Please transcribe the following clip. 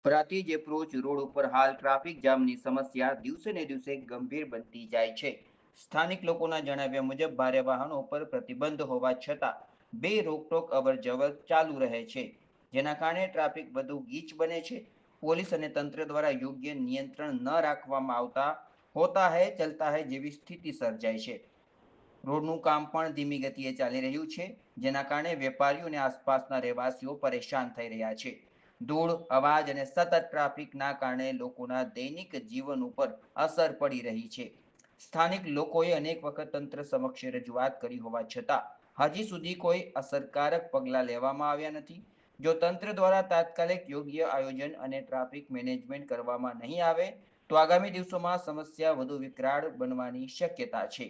Prantij approach road ઉપર હાલ traffic જામની સમસ્યા દિવસે ને દિવસે ગંભીર બનતી જાય છે. સ્થાનિક લોકોના જણાવ્યા મુજબ ભારે વાહનો પર પ્રતિબંધ હોવા છતાં બે રોકટોક અવરજવર ચાલુ રહે છે, જેના કારણે ટ્રાફિક વધુ ગીચ બને છે. પોલીસ અને તંત્ર દ્વારા યોગ્ય નિયંત્રણ ન રાખવામાં આવતા હોતા હૈ ચલતા હૈ જેવી સ્થિતિ સર્જાય છે. રોડનું કામ પણ ધીમી ગતિએ ચાલી રહ્યું છે, જેના કારણે વેપારીઓ અને આસપાસના રહેવાસીઓ પરેશાન થઈ રહ્યા છે. ધૂળ, અવાજ અને સતત ટ્રાફિકના કારણે લોકોના દૈનિક જીવન ઉપર અસર પડી રહી છે. સ્થાનિક લોકોએ અનેક વખત તંત્ર સમક્ષ રજૂઆત કરી હોવા છતાં હજી સુધી કોઈ અસરકારક પગલાં લેવામાં આવ્યા નથી. જો તંત્ર દ્વારા તાત્કાલિક યોગ્ય આયોજન અને ટ્રાફિક મેનેજમેન્ટ કરવામાં નહીં આવે તો આગામી દિવસોમાં સમસ્યા વધુ વિકરાળ બનવાની શક્યતા છે.